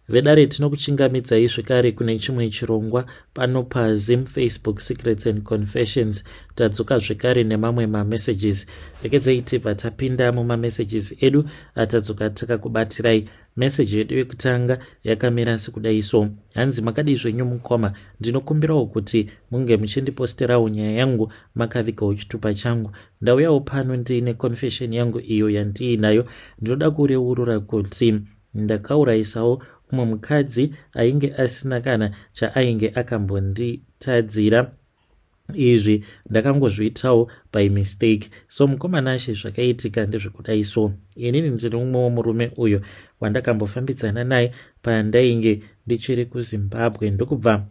Vedare tinokuchingamidzai zvekare kune chimwe chirongwa pano paZim Facebook Secrets and Confessions. Tadzoka zvekare nemamwe mamessages. Rekedzai tibva tapinda mumamessages edu atadzoka takakubatirai. Message yedu yekutanga yakamira sekudai so. Hanzi makadi zvenyu mukoma, ndinokumbirawo kuti munge muchindiposterawo nyaya yangu makavigawo chitupa changu. Ndauyawo pano ndiine confession yangu iyo yandiinayo. Ndinoda kureurura kuti ndakaurayisawo umwe mukadzi ainge asina kana chaainge akambonditadzira. Izvi ndakangozviitawo by mistake. So mukomana she zvakaitika ndezvekudai so. Inini ndiri umwe murume uyo wandakambofambidzana naye pandainge ndichiri kuZimbabwe ndokubva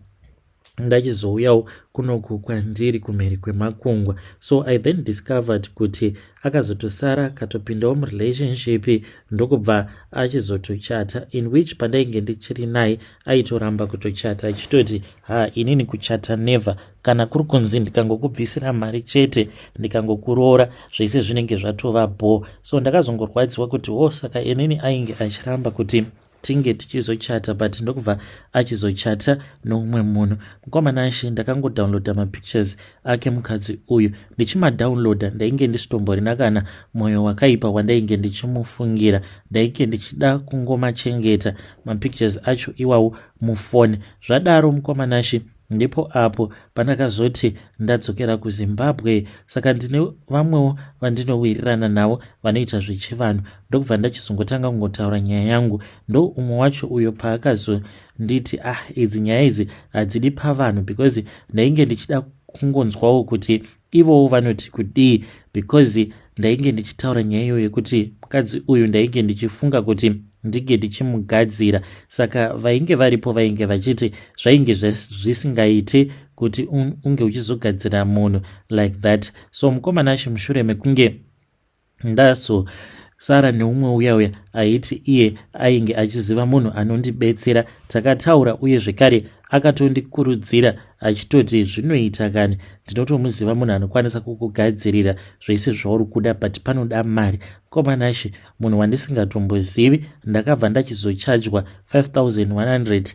ndachizouyawo kunoku kwandiri kumhiri kwemakungwa. So I then discovered kuti akazotosara katopindawo murelationship ndokubva achizotochata, in which pandainge ndichiri naye aitoramba kutochata achitoti inini kuchata never, kana kuri kunzi ndikangokubvisira mari chete ndikangokuroora zvese zvinenge zvatova bho. So ndakazongorwadziwa kuti saka inini ainge achiramba kuti tinge tichizochata, but ndokubva achizochata noumwe munhu. Mukomana she ndakangodownloada mapictures ake mukadzi uyu. Ndichimadownloada ndainge ndisitomborina kana mwoyo wakaipa wandainge ndichimufungira. Ndainge ndichida kungomachengeta mapictures acho iwawo mufoni. Zvadaro mukomana she ndipo apo pandakazoti ndadzokera kuZimbabwe. Saka ndine vamwewo vandinowirirana navo vanoita zvechivanhu. Ndokubva ndachizongotanga kungotaura nyaya yangu. Ndo umwe wacho uyo paakazonditi idzi nyaya idzi hadzidi pavanhu, because ndainge ndichida kungonzwawo kuti ivowo vanoti kudii, because ndainge ndichitaura nyaya iyo yekuti mukadzi uyu ndainge ndichifunga kuti ndinge ndichimugadzira. Saka vainge varipo vainge vachiti zvainge zvisingaite kuti unge uchizogadzira munhu like that. So mukomana she mushure mekunge ndasara neumwe uya aiti iye ainge achiziva munhu anondibetsera, takataura uye zvekare akatondikurudzira achitoti zvinoita kani ndinotomuziva munhu anokwanisa kukugadzirira zvese zvauri kuda, but panoda mari. Mukomana she munhu wandisingatombozivi ndakabva ndachizochajwa 5100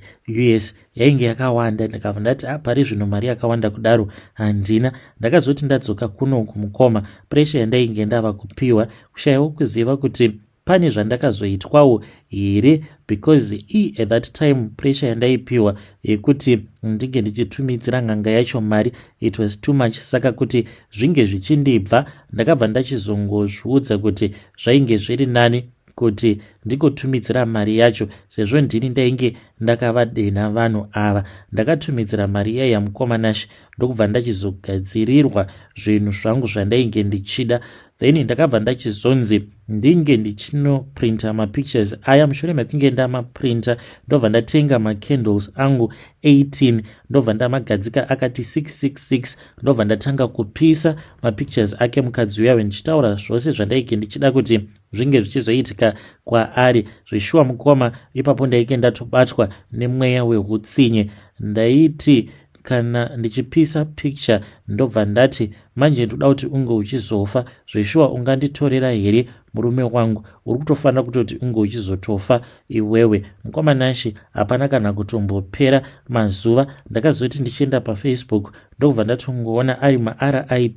US. yainge yakawanda. Ndakabva ndati pari zvino mari yakawanda kudaro handina. Ndakazoti ndadzoka kunoku mukoma, pressure yandainge ndava kupiwa kushayawo kuziva kuti pane zvandakazoitwawo here, because at that time pressure yandaipiwa yekuti ndinge ndichitumidzira nganga yacho mari, it was too much. Saka kuti zvinge zvichindibva ndakabva ndachizongozviudza kuti zvainge zviri nani kuti ndikotumidzira mari yacho, sezvo ndini ndainge ndakavadena vanhu ava. Ndakatumidzira mari yaiya mukomana she ndokubva ndachizogadzirirwa zvinhu zvangu zvandainge ndichida. Then ndakabva ndachizonzi ndinge ndichinoprinta mapictures aya. Mushure mekunge ndamaprinta ndobva ndatenga macandles angu 18 ndobva ndamagadzika akati 666 ndobva ndatanga kupisa mapictures ake mukadzi uya ndichitaura zvose zvandainge ndichida kuti zvinge zvichizoitika kwaari. Zveshuwa mukoma ipapo ndainge ndatobatwa nemweya wehutsinye. Ndaiti kana ndichipisa picture ndobva ndati manje ndoda kuti unge uchizofa, zveshuwa unganditorera here murume wangu, uri kutofanira kutoti unge uchizotofa iwewe. Mukomana she hapana kana kutombopera mazuva ndakazoti ndichienda paFacebook ndobva ndatongoona ari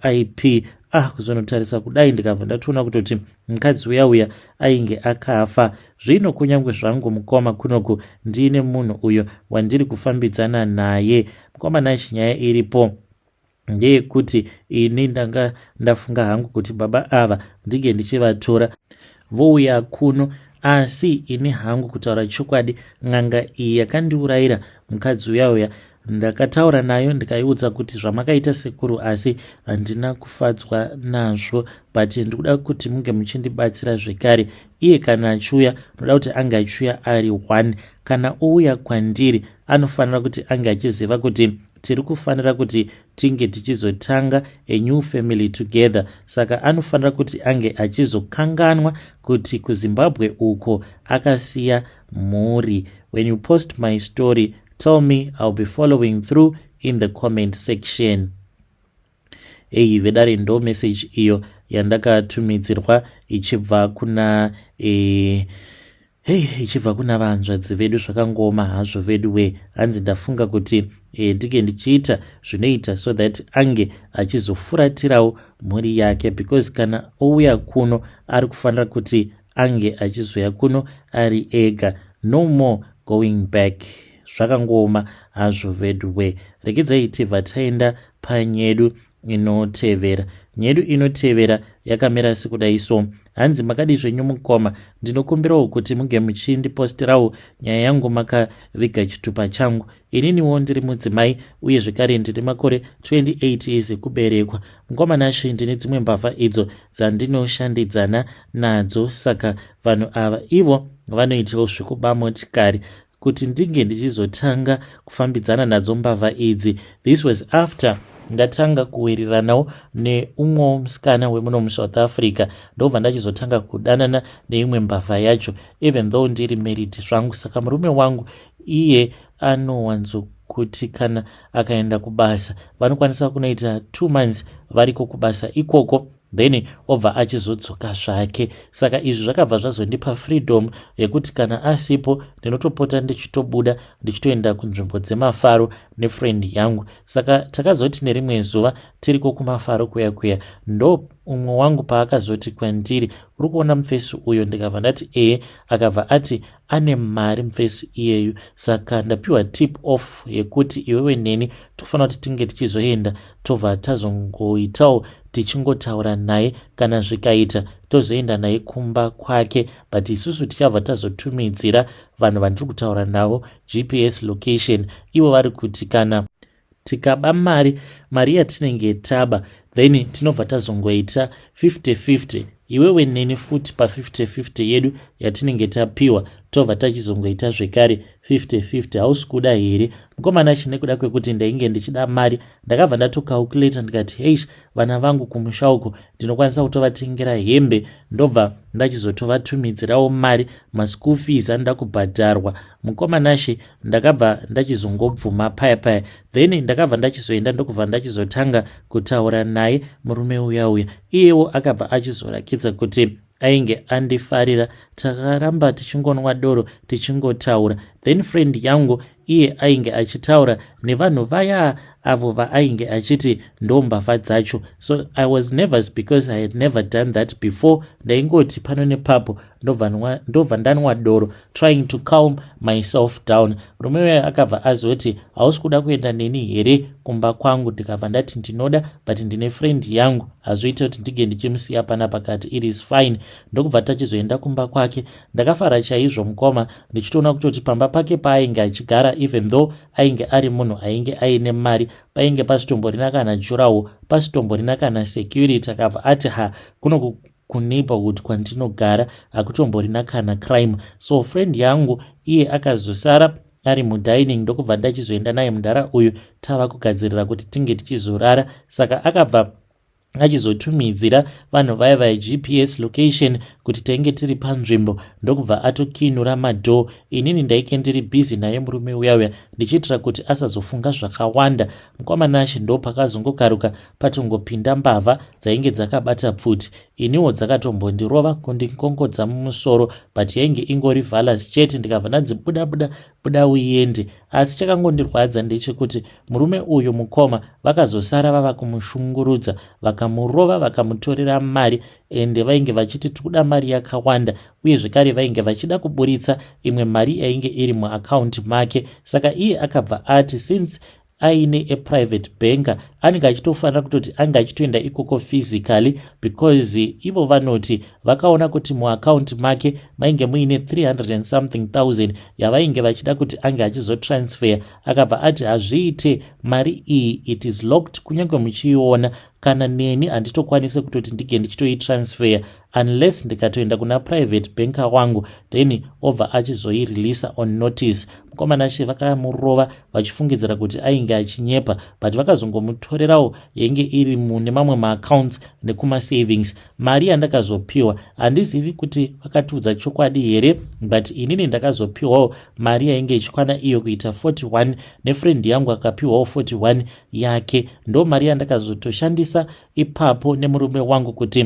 RIP kuzonotarisa kudai ndikabva ndatoona kutoti mukadzi uya ainge akafa. Zvino kunyange zvangu mukoma kunoku ndiine munhu uyo wandiri kufambidzana naye. Mukomana she nyaya iripo ndeyekuti ini ndanga ndafunga hangu kuti baba ava ndinge ndichivatora vouya kuno, asi ini hangu kutaura chokwadi ng'anga iyi yakandiurayira mukadzi uya ndakataura nayo ndikaiudza kuti zvamakaita sekuru asi handina kufadzwa nazvo, but ndikuda kuti munge muchindibatsira zvekare. Iye kana achiuya ndoda kuti ange achiuya ari 1. Kana ouya kwandiri anofanira kuti ange achiziva kuti tiri kufanira kuti tinge tichizotanga a new family together. Saka anofanira kuti ange achizokanganwa kuti kuZimbabwe uko akasiya mhuri. When you post my story, tell me, I'll be following through in the comment section. Vedare ndo message iyo yandakatumidzirwa ichibva kuna ichibva kuna vahanzvadzi vedu zvakangoma hazvo vedu we, hanzi ndafunga kuti ndike ndichiita zvinoita so that ange achizofuratirawo mhuri yake, because kana ouya kuno ari kufanira kuti ange achizoya kuno ari ega, no more going back. Zvakangoma hazvo vedu we. Regedzai tibva taenda panyedu inotevera. Nyedu inotevera yakamera sekudai so. Hanzi makadi zvenyu mukoma, ndinokumbirawo kuti muge muchindipostirawo nyaya yangu makaviga chitupa changu. Ininiwo ndiri mudzimai uye zvekare ndine makore 28 years ekuberekwa. Mukoma nashe ndine dzimwe mbavha idzo dzandinoshandidzana nadzo, saka vanhu ava ivo vanoitawo zvekuba motikari kuti ndinge ndichizotanga kufambidzana nadzo mbavha idzi. This was after ndatanga kuwiriranawo neumwe musikana wemuno muSouth Africa, ndobva ndachizotanga kudanana neimwe mbavha yacho, even though ndiri married zvangu. Saka murume wangu iye anowanzokuti kana akaenda kubasa vanokwanisa kunoita 2 months variko kubasa ikoko, then obva achizodzoka zvake. Saka izvi zvakabva zvazondipa freedom yekuti kana asipo ndinotopota ndichitobuda ndichitoenda kunzvimbo dzemafaro nefriend yangu. Saka takazoti nerimwe zuva tiriko kumafaro kuya ndo umwe wangu paakazoti kwandiri, uri kuona mufesi uyo? Ndikabva ndati akabva ati ane mari mufesi iyeyu. Saka ndapiwa tip off yekuti iwewe neni tofanira kuti tinge tichizoenda tobva tazongoitawo tichingotaura naye, kana zvikaita tozoenda naye kumba kwake, but isusu tichabva tazotumidzira vanhu vandiri kutaura navo GPS location, ivo vari kuti kana tikaba mari yatinenge taba then tinobva tazongoita 50-50, iwewe neni futi pa 50-50 yedu yatinenge tapiwa tobva tachizongoita zvekare 50-50. hausi kuda here? Mukomana chine kuda kwekuti ndainge ndichida mari, ndakabva ndatokalculata ndikati heish, vana vangu kumusha uko ndinokwanisa kutovatengera hembe, ndobva ndachizotuvatumidzirawo mari, maschool fees anoda kubhadharwa. Mukomanashe ndakabva ndachizongobvuma paya, then ndakabva ndachizoenda ndokubva ndachizotanga kutaura naye murume uya. Iyewo akabva achizorakidza kuti ainge andifarira, takaramba tichingonwa doro tichingotaura. Then friend yangu iye ainge achitaura nevanhu vaya avo vaainge achiti ndombavha dzacho. So I was nervous because I had never done that before. Ndaingoti pano nepapo ndobva ndanwa doro, trying to calm myself down. Murume uya akabva azoti hausi kuda kuenda neni here kumba kwangu? Ndikabva ndati ndinoda, but ndine friend yangu, hazviita kuti ndige ndichimusiya pana pakati, it is fine. Ndokubva tachizoenda kumba kwake. Ndakafara chaizvo mukoma, ndichitoona kutoti pamba pake paainge achigara, even though ainge ari munhu ainge aine mari, painge pasitomborina kana jurawo, pasitomborina kana security. Akabva ati kuno kuneighborhood kwandinogara hakutomborina kana crime. So friend yangu iye akazosara ari mudining, ndokubva ndachizoenda naye mudhara uyu tava kugadzirira kuti tinge tichizorara. Saka akabva achizotumidzira vanhu vaya GPS location kuti tenge tiri panzvimbo, ndokubva atokinura madhoo. Inini ndaike ndiri busy naye murume uya ndichiitira kuti asazofunga zvakawanda. Mukomanashe ndo pakazongokaruka patongopinda mbavha dzainge dzakabata pfuti, iniwo dzakatombondirova kundikongodza mumusoro, but yainge ingori valas chete. Ndikabva ndadzibuda uende, asi chakangondirwadza ndechekuti murume uyu mukoma vakazosara vava kumushungurudza, vakamurova, vakamutorera mari, ende vainge vachiti tikuda mari yakawanda, uye zvekare vainge vachida kuburitsa imwe mari yainge iri muakaunti make. Saka iye akabva ati since aine private banker anenge achitofanira kutoti anga achitoenda ikoko physically, because ivo vanoti vakaona kuti muakaunti make mainge muine 300 and something thousand yavainge vachida kuti ange achizotransfer. Akabva ati hazviite, mari iyi it is locked, kunyange muchiiona kana neni handitokwanise kutoti ndige ndichitoitransfer unless ndikatoenda kuna private banker wangu, then obva achizoirilisa on notice. Mukomanashe vakamurova vachifungidzira kuti ainge achinyepa, but vakazongomutorerawo yainge iri mune mamwe maaccounts nekuma savings. Mari yandakazopiwa handizivi kuti vakatiudza chokwadi here, but inini ndakazopiwawo mari yainge ichikwana iyo kuita 41, nefriend yangu akapiwawo 41 yake. Ndo mari yandakazotoshandisa ipapo nemurume wangu kuti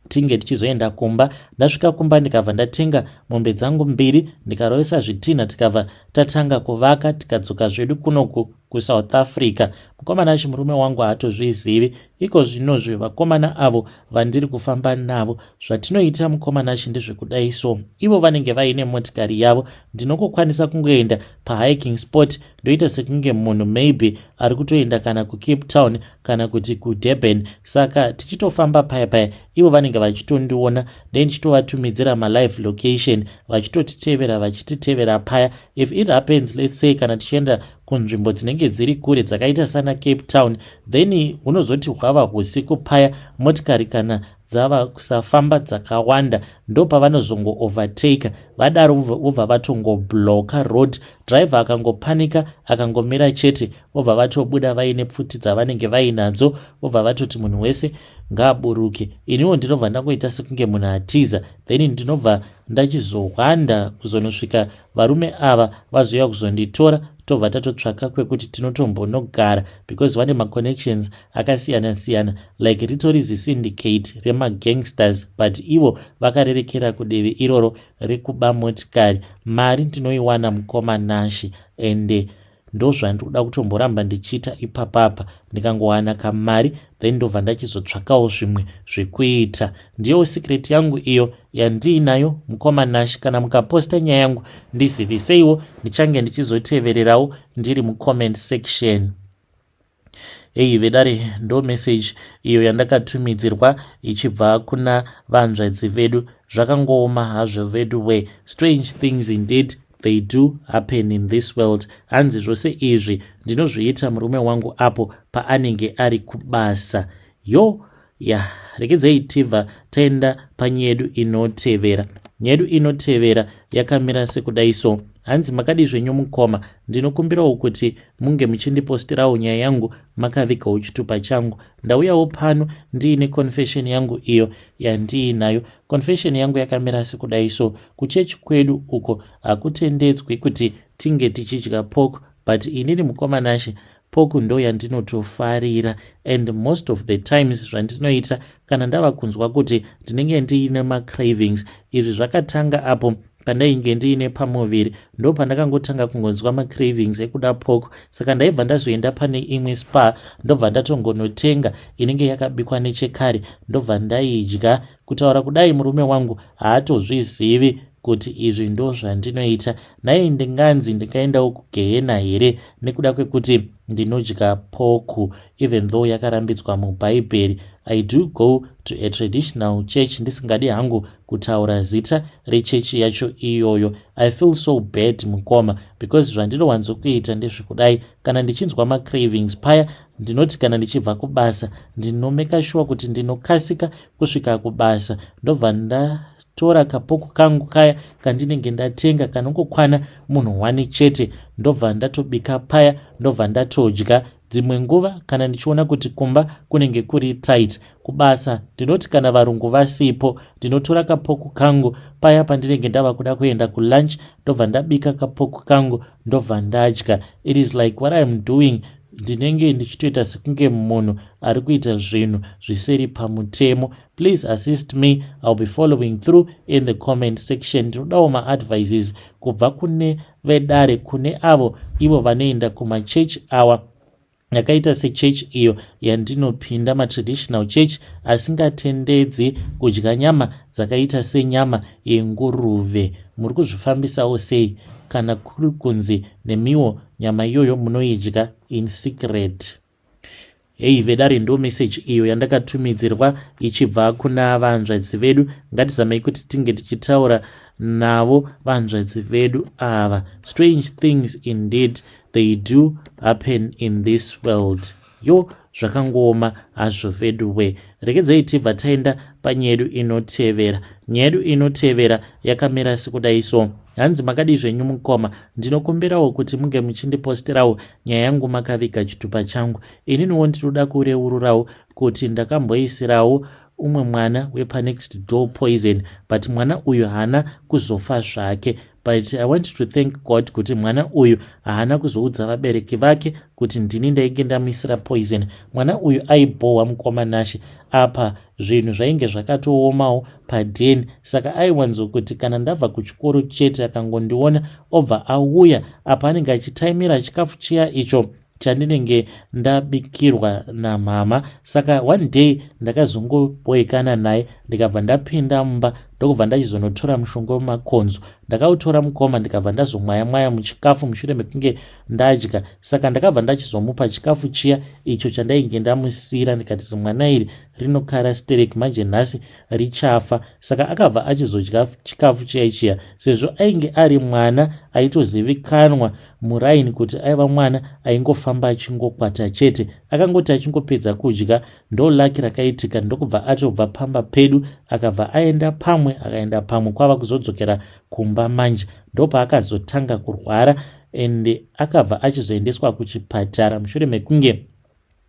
tinge tichizoenda kumba. Ndasvika kumba ndikabva ndatenga mombe dzangu 2 ndikarovesa zvitina, tikabva tatanga kuvaka tikadzoka zvedu kunoku kuSouth Africa. Mukomana acho murume wangu haatozvizivi. Iko zvinozve vakomana avo vandiri kufamba navo, zvatinoita mukomana acho ndezvekudai so. Ivo vanenge vaine motikari yavo, ndinokukwanisa kungoenda pahiking spot ndoita sekunge munhu maybe ari kutoenda kana kuCape Town kana kuti kuDurban. Saka tichitofamba paya ivo vanenge vachitondiona, then ndichitovatumidzira malive location vachitotitevera vachititevera paya. If it happens, let's say kana tichienda kunzvimbo dzinenge dziri kure dzakaita sana Cape Town, then unozoti hwava husiku paya, motikari kana dzava kusafamba dzakawanda, ndo pavanozongo overtake. Vadaro vobva vatongoblocka road, driver akangopanika akangomira chete, vobva vatobuda vaine pfuti dzavanenge vainadzo, vobva vatoti munhu wese ngaaburuke. Iniwo ndinobva ndangoita sekunge munhu atiza, then ndinobva ndachizohwanda kuzonosvika varume ava vazouya kuzonditora, tobva tatotsvaka kwekuti tinotombonogara, because vane maconnections akasiyana siyana, like ritori zisyndicate remagangsters, but ivo vakarerekera kudivi iroro rekuba motikari. Mari ndinoiwana mukomanashi, ende ndo zvandikuda kutomboramba ndichiita ipapapa. Ndikangowana kamari then ndobva ndachizotsvakawo zvimwe zvekuita. Ndiyo secret yangu iyo yandiinayo mukomanashi. Kana mukaposta nyaya yangu ndiziviseiwo, ndichange ndichizotevererawo ndiri mucomment section. Vedare ndo message iyo yandakatumidzirwa ichibva kuna vanzvadzi vedu. Zvakangooma hazvo vedu we. Strange things indeed they do happen in this world. Hanzi zvose izvi ndinozviita murume wangu apo paanenge ari kubasa. Regedzei tibva taenda panyedu inotevera. Nyedu inotevera yakamira sekudai so. Hanzi makadi zvenyu mukoma, ndinokumbirawo kuti munge muchindipostirawo nyaya yangu makavikawo chitupa changu. Ndauyawo pano ndiine confession yangu iyo yandiinayo. Confession yangu yakamira sekudai so. Kuchechi kwedu uko hakutendedzwi kuti tinge tichidya pork, but inini mukomanashi poku ndo yandinotofarira, and most of the times zvandinoita kana ndava kunzwa kuti ndinenge ndiine macravings. Izvi zvakatanga apo pandainge ndiine pamuviri, ndo pandakangotanga kungonzwa macravings ekuda pork. Saka ndaibva ndazoenda pane imwe spa, ndobva ndatongonotenga inenge yakabikwa nechekare, ndobva ndaidya. Kutaura kudai murume wangu haatozvizivi kuti izvi ndo zvandinoita. Naye ndinganzi ndingaendawo kugehena here nekuda kwekuti ndinodya poku, even though yakarambidzwa mubhaibheri. I do go to a traditional church, ndisingadi hangu kutaura zita rechechi yacho iyoyo. I feel so bad mukoma, because zvandinowanzokuita ndezvekudai. Kana ndichinzwa macravings paya, ndinoti kana ndichibva kubasa ndinomeka sure kuti ndinokasika kusvika kubasa, ndobva ndatora kapoku kangu kaya kandinenge ndatenga kanongokwana munhu 1 chete, ndobva ndatobika paya, ndobva ndatodya. Dzimwe nguva kana ndichiona kuti kumba kunenge kuri tight kubasa, ndinoti kana varungu vasipo, ndinotora kapoku kangu paya pandinenge ndava kuda kuenda kulunch, ndobva ndabika kapoku kangu ndobva ndadya. It is like what I am doing. Ndinenge ndichitoita sekunge munhu ari kuita zvinhu zvisiri pamutemo. Please assist me. I'll be following through in the comment section. Ndinodawo ma-advices kubva kune vedare, kune avo ivo vanoenda kuma-church awa yakaita sechechi iyo yandinopinda, ma-traditional church asingatendedzi kudya nyama dzakaita senyama yenguruve. Muri kuzvifambisawo sei kana kuri kunzi nemiwo nyama iyoyo munoidya in secret? Vedare ndo message iyo yandakatumidzirwa ichibva kuna vanzvadzi vedu. Ngatizamei kuti tinge tichitaura navo vanzvadzi vedu ava. Strange things indeed they do happen in this world. Zvakangooma hazvo vedu we. Regedzei tibva taenda panyedu inotevera. Nyedu inotevera yakamira sekudai so. Hanzi makadi zvenyu mukoma, ndinokumbirawo kuti munge muchindipostirawo nyaya yangu makaviga chitupa changu. Ininiwo ndinoda kureururawo kuti ndakamboisirawo umwe mwana wepanext door poison, but mwana uyu hana kuzofa zvake. but I want to thank God kuti mwana uyu haana kuzoudza vabereki vake kuti ndini ndainge ndamuisira poison. Mwana uyu aibohwa mukomanashi apa zvinhu zvainge zvakatoomawo padheni, saka aiwanzokuti kana ndabva kuchikoro chete akangondiona obva auya apa anenge achitaimira chikafu chiya icho chandinenge ndabikirwa namama. Saka one day ndakazongoboekana naye ndikabva ndapinda mumba ndokubva ndachizonotora mushonga wemakonzo. Ndakautora mukoma ndikabva ndazomwaya muchikafu mushure mekunge ndadya. Saka ndakabva ndachizomupa chikafu chiya icho chandainge ndamusiyira, ndikati mwana iri rinokara stereki manje nhasi richafa. Saka akabva achizodya chikafu chiya sezvo ainge ari mwana aitozivikanwa muraini kuti aiva mwana aingofamba achingokwata chete. Akangoti achingopedza kudya ndo laki rakaitika, ndokubva atobva pamba pedu akabva aenda pamwe akaenda pamwe kwava kuzodzokera kumba manje. Ndopa akazotanga kurwara ende akabva achizoendeswa kuchipatara mushure mekunge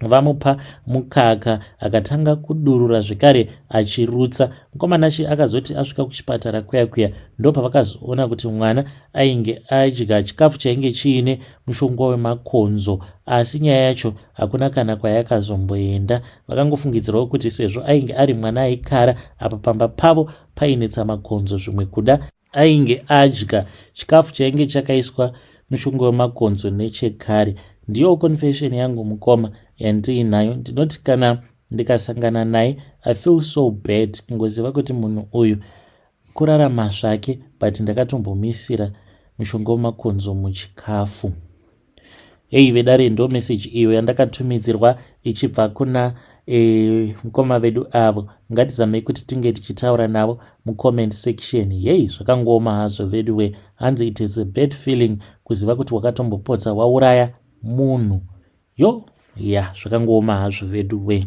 vamupa mukaka akatanga kudurura zvekare achirutsa. Mukomanashi akazoti asvika kuchipatara kuya ndopa vakazoona kuti mwana ainge adya chikafu chainge chiine mushonga wemakonzo, asi nyaya yacho hakuna kana kwayakazomboenda. Vakangofungidzirawo kuti sezvo ainge ari mwana aikara apa pamba pavo paine tsamakonzo zvimwe kuda ainge adya chikafu chainge chakaiswa mushonga wemakonzo nechekare. Ndiyo confession yangu mukoma yandiinayo. Ndinoti kana ndikasangana naye I feel so bad kungoziva kuti munhu uyu kurarama zvake but ndakatombomisira mushonga wemakonzo muchikafu. Hei vedare, ndo message iyo yandakatumidzirwa ichibva kuna mukoma vedu avo. Ngatizamei kuti tinge tichitaura navo mucomment section. Yei, zvakangooma hazvo vedu we. Hanzi it is a bad feeling kuziva kuti wakatombopodza wauraya munhu. Yo, ya, zvakangooma hazvo vedu we.